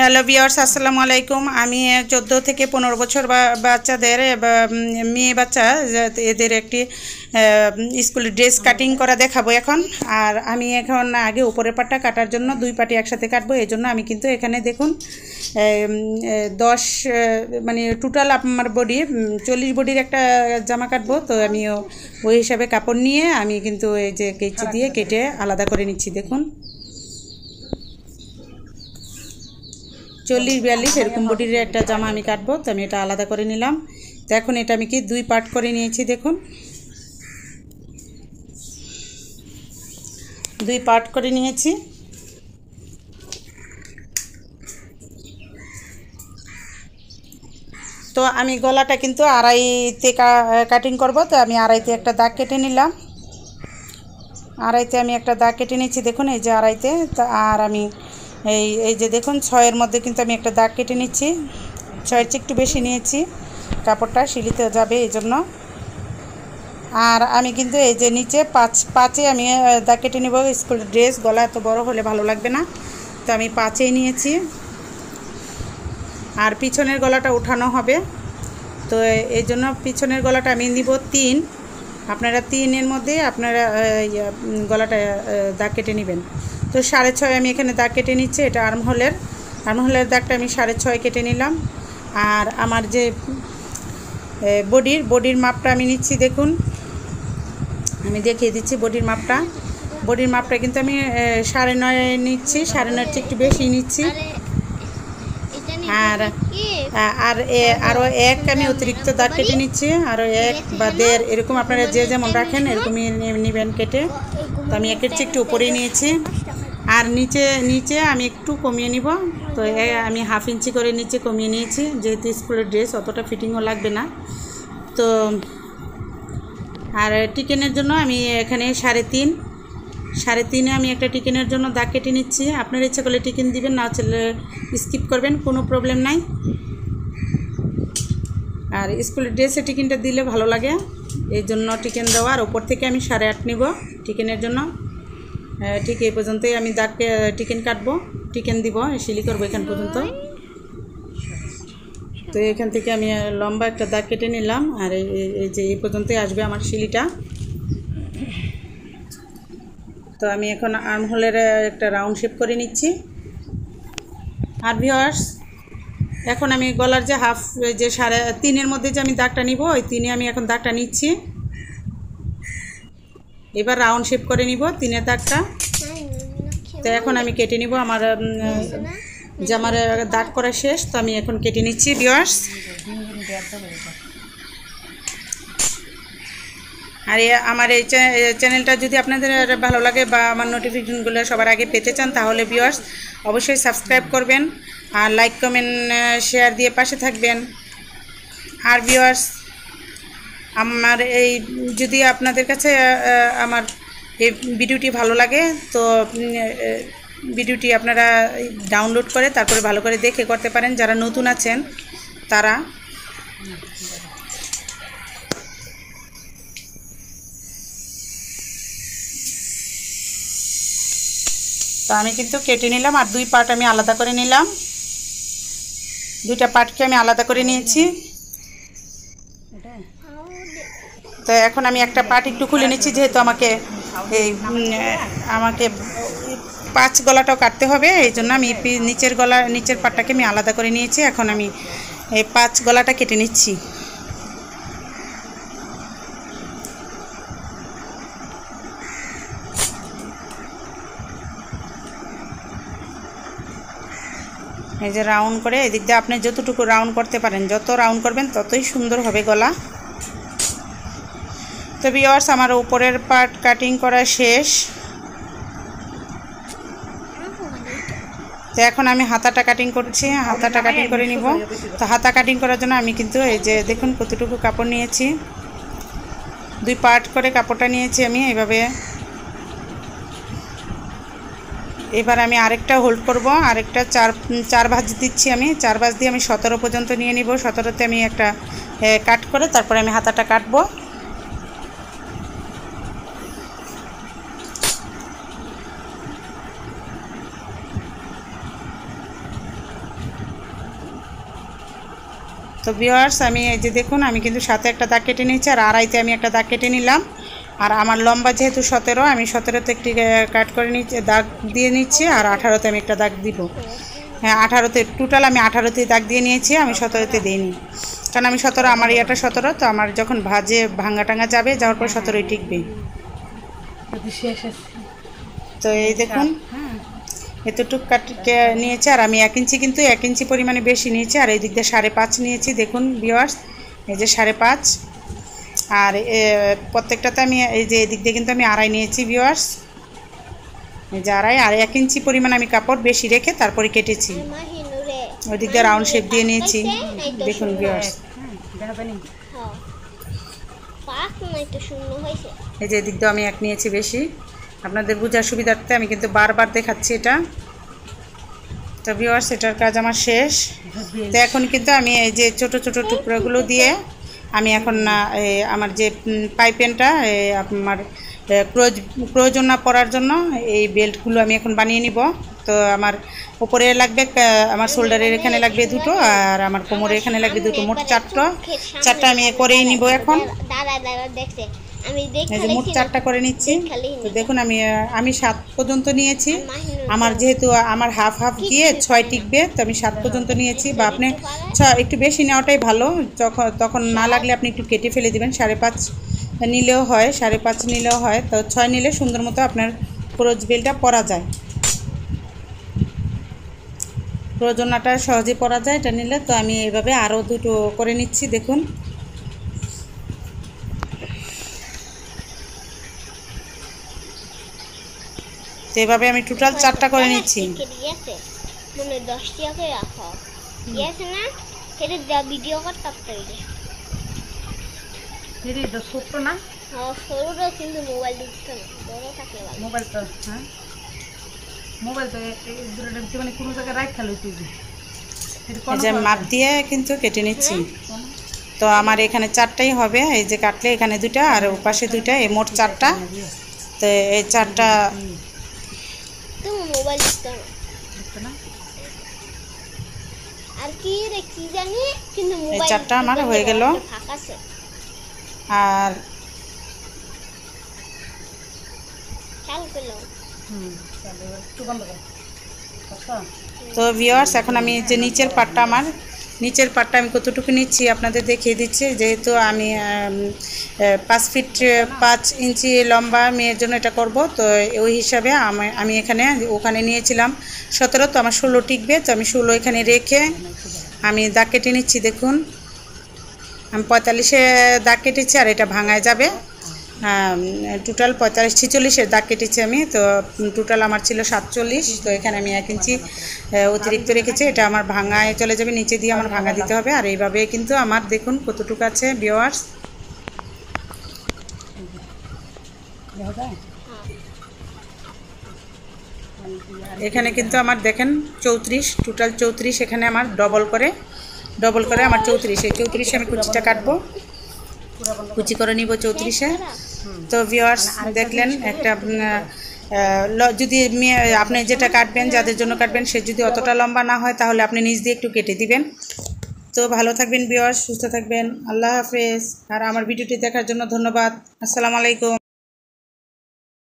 Hello viewers, আসসালামু আলাইকুম। আমি 14 থেকে 15 বছর বাচ্চাদের মেয়ে বাচ্চা এদের একটি স্কুল ড্রেস কাটিং করা দেখাবো এখন। আর আমি এখন আগে উপরের পাটটা কাটার জন্য দুই পাটি একসাথে কাটবো। এই জন্য আমি কিন্তু এখানে দেখুন 10 মানে টোটাল আমার বডি 40 বডির একটা জামা কাটবো। তো আমি ওই হিসাবে কাপড় নিয়ে আমি কিন্তু এই যে কেচি দিয়ে কেটে আলাদা করে নিচ্ছি। দেখুন 40-42 এরকম বডির একটা জামা আমি কাটবো। তো আমি এটা আলাদা করে নিলাম। তো এখন এটা আমি কি দুই পার্ট করে নিয়েছি। দেখুন দুই পার্ট করে নিয়েছি। তো আমি গলাটা কিন্তু আড়াইতে কাটিং করব। তো আমি আড়াইতে একটা দাগ কেটে নিলাম। আড়াইতে আমি একটা দাগ কেটে নিয়েছি। দেখুন এই যে আড়াইতে। আর আমি এই যে দেখুন 6-এর মধ্যে কিন্তু আমি একটা দাগ কেটে নিচ্ছি। 6-এর চেয়ে একটু বেশি নিয়েছি, কাপড়টা সিলিতে যাবে এই জন্য। আর আমি কিন্তু এই যে নিচে 5-5-এ আমি দাগ কেটে নেব। স্কুল ড্রেস গলা এত বড় হলে ভালো লাগবে না, তো আমি 5-এই নিয়েছি। আর পিছনের গলাটা উঠানো হবে, তো এই জন্য পিছনের গলাটা আমি নিব 3। আপনারা 3-এর মধ্যে আপনারা গলাটা দাগ কেটে নেবেন। তো 6.5 আমি এখানে দাগ কেটে নিচ্ছি। এটা আর্মহোলের দাগটা আমি 6.5 কেটে নিলাম। আর আমার যে বডির মাপটা আমি নিচ্ছি। দেখুন আমি দেখিয়ে দিচ্ছি বডির মাপটা কিন্তু আমি 9.5 নিচ্ছি। 9.5-এর চেয়ে একটু বেশি নিচ্ছি। আরও 1 আমি অতিরিক্ত দাগ কেটে নিচ্ছি। আরও 1 বা 1.5 এরকম আপনারা যে যেমন রাখেন এরকমই নেবেন কেটে। তো আমি 1-এর চেয়ে একটু উপরেই নিয়েছি। আর নিচে আমি একটু কমিয়ে নিব। তো আমি 1/2 ইঞ্চি করে নিচে কমিয়ে নিয়েছি, যেহেতু স্কুলের ড্রেস অতটা ফিটিংও লাগবে না। তো আর টিকেনের জন্য আমি এখানে 3.5 আমি একটা টিকেনের জন্য দাগ কেটে নিচ্ছি। আপনার ইচ্ছা করলে টিকেন দিবেন, না চলে স্কিপ করবেন, কোনো প্রবলেম নাই। আর স্কুলের ড্রেসে টিকেনটা দিলে ভালো লাগে, এই জন্য টিকেন দেওয়া। আর ওপর থেকে আমি 8.5 নিব টিকেনের জন্য। ঠিক এই পর্যন্তই আমি টিকেন কাটবো, টিকেন দিব, সিলি করবো এখান পর্যন্ত। তো এখান থেকে আমি লম্বা একটা দাগ কেটে নিলাম। আর এই যে এই পর্যন্তই আসবে আমার সিলিটা। তো আমি এখন আর্মহোলের একটা রাউন্ড শেপ করে নিচ্ছি। আর ভিউয়ার্স, এখন আমি গলার যে যে 3.5-এর মধ্যে যে আমি দাগটা নিব, ওই 3-এ আমি এখন দাগটা নিচ্ছি। এবার রাউন্ড শেপ করে নিব 3-এর দাগটা। তো এখন আমি কেটে নিব। আমার জামার দাগ করা শেষ, তো আমি এখন কেটে নিচ্ছি ভিউয়ার্স। আর আমার এই চ্যানেলটা যদি আপনাদের ভালো লাগে বা আমার নোটিফিকেশনগুলো সবার আগে পেতে চান, তাহলে ভিউয়ার্স অবশ্যই সাবস্ক্রাইব করবেন আর লাইক কমেন্ট শেয়ার দিয়ে পাশে থাকবেন। আর ভিউয়ার্স, আমার যদি আপনাদের কাছে আমার এই ভিডিওটি ভালো লাগে, তো ভিডিওটি আপনারা ডাউনলোড করে তারপরে ভালো করে দেখে করতে পারেন, যারা নতুন আছেন তারা। তো আমি কিন্তু কেটে নিলাম। আর 2 পার্ট আমি আলাদা করে নিলাম। 2টা পার্টকে আমি আলাদা করে নিয়েছি। তো এখন আমি একটা পার্ট একটু খুলে নিচ্ছি, যেহেতু আমাকে 5 গলাটাও কাটতে হবে, এই জন্য আমি নিচের পার্টটাকে আমি আলাদা করে নিয়েছি। এখন আমি এই 5 গলাটা কেটে নিচ্ছি। এই যে রাউন্ড করে এদিক দিয়ে আপনি যতটুকু রাউন্ড করতে পারেন, যত রাউন্ড করবেন ততই সুন্দর হবে গলা। তো ভিউয়ার্স, আমার উপরের পার্ট কাটিং করা শেষ। তো এখন আমি হাতাটা কাটিং করছি, হাতাটা কাটিং করে নিব। তো হাতা কাটিং করার জন্য আমি কিন্তু এই যে দেখুন কতটুকু কাপড় নিয়েছি। 2 পার্ট করে কাপড়টা নিয়েছি আমি এইভাবে। এবার আমি আরেকটা হোল্ড করব, আরেকটা 4 ভাঁজ দিচ্ছি আমি। 4 ভাঁজ দিয়ে আমি 17 পর্যন্ত নিয়ে নিব। 17তে আমি একটা কাট করে তারপরে আমি হাতাটা কাটবো। তো ভিউয়ার্স আমি এই যে দেখুন আমি কিন্তু সাথে একটা দাগ কেটে নিয়েছি আর আড়াইতে আমি একটা দাগ কেটে নিলাম। আর আমার লম্বা যেহেতু 17, আমি 17তে একটি কাট করে নিচ্ছি, দাগ দিয়ে নিচ্ছি। আর 18তে আমি একটা দাগ দিব। হ্যাঁ 18তে টোটাল আমি 18তে দাগ দিয়ে নিয়েছি, আমি 17তে দিইনি, কারণ আমি 17, আমার ইয়াটা 17, তো আমার যখন ভাজে ভাঙা টাঙা যাবে, যাওয়ার পর 17ই টিকবে। তো এই দেখুন এতটুকু কাটকে নিয়েছি। আর আমি 1 ইঞ্চি, কিন্তু 1 ইঞ্চি পরিমাণে বেশি নিয়েছি। আর এই দিক দিয়ে 5.5 নিয়েছি, দেখুন ভিউয়ার্স এই যে 5.5। আর প্রত্যেকটাতে আমি এই যে এদিক দিয়ে কিন্তু আমি 2.5 নিয়েছি ভিউয়ার্স, এই যে 2.5। আর 1 ইঞ্চি পরিমাণ আমি কাপড় বেশি রেখে তারপরে কেটেছি। ওই দিক দিয়ে রাউন্ড শেপ দিয়ে নিয়েছি, দেখুন ভিউয়ার্স। এই যে এদিক দিয়ে আমি 1 নিয়েছি বেশি, আপনাদের বোঝার সুবিধার্থে আমি কিন্তু বারবার দেখাচ্ছি এটা। তো ভিউয়ার্স এটার কাজ আমার শেষ। তো এখন কিন্তু আমি এই যে ছোট ছোট টুকরোগুলো দিয়ে আমি এখন আমার যে পাইপেনটা আমার প্রয়োজন না পড়ার জন্য এই বেল্টগুলো আমি এখন বানিয়ে নিব। তো আমার উপরে লাগবে, আমার শোল্ডারের এখানে লাগবে 2টো, আর আমার কোমরের এখানে লাগবে 2টো, মোট 4টা আমি করেই নিব এখন। এই যে মোট 4টা করে নিচ্ছি। তো দেখুন আমি 7 পর্যন্ত নিয়েছি। আমার যেহেতু আমার হাফ হাফ দিয়ে 6 টিকবে, তো আমি 7 পর্যন্ত নিয়েছি। বা আপনি 6 একটু বেশি নেওয়াটাই ভালো, তখন না লাগলে আপনি একটু কেটে ফেলে দিবেন। 5.5 নিলেও হয়, 5.5 নিলেও হয়। তো 6 নিলে সুন্দর মতো আপনার ক্রোচ বেলটা পরা যায়, প্রয়োজনটা সহজে পরা যায় এটা নিলে। তো আমি এইভাবে আরও 2টো করে নিচ্ছি, দেখুন। তো এভাবে আমি টোটাল 4টা করে নিচ্ছি। মাপ দিয়ে কিন্তু কেটে নিচ্ছি। তো আমার এখানে 4টাই হবে, এই যে কাটলে এখানে 2টা আর ওপাশে 2টা, এই মোট 4টা। তো এই 4টা এই 4টা আমার হয়ে গেল। আর তো ভিউয়ার্স এখন আমি যে নিচের পাটটা আমি কতটুকু নিচ্ছি আপনাদের দেখিয়ে দিচ্ছি। যেহেতু আমি 5 ফিট 5 ইঞ্চি লম্বা মেয়ের জন্য এটা করব, তো ওই হিসাবে আমি ওখানে নিয়েছিলাম 17, তো আমার 16 টিকবে। তো আমি 16 এখানে রেখে আমি দাগ কেটে নিচ্ছি। দেখুন আমি 45-এ দাগ কেটেছি, আর এটা ভাঙায় যাবে। টোটাল 45-46-এর দাগ কেটেছি আমি। তো টোটাল আমার ছিল 47, তো এখানে আমি 1 ইঞ্চি অতিরিক্ত রেখেছি। এটা আমার ভাঙায় চলে যাবে, নিচে দিয়ে আমার ভাঙা দিতে হবে। আর এইভাবে কিন্তু আমার দেখুন কতটুকু আছে ভিউয়ার্স। এখানে কিন্তু আমার দেখেন 34, টোটাল 34, এখানে আমার ডবল করে আমার 34। এই 34-এ আমি কুচিটা কাটবো, কুচি করে নিব 34-এ। তো ভিউয়ার্স দেখলেন একটা, যদি আপনি যেটা কাটবেন, যাদের জন্য কাটবেন, সে যদি অতটা লম্বা না হয়, তাহলে আপনি নিচ দিয়ে একটু কেটে দিবেন। তো ভালো থাকবেন ভিউয়ার্স, সুস্থ থাকবেন, আল্লাহ হাফেজ। আর আমার ভিডিওটি দেখার জন্য ধন্যবাদ। আসসালামু আলাইকুম।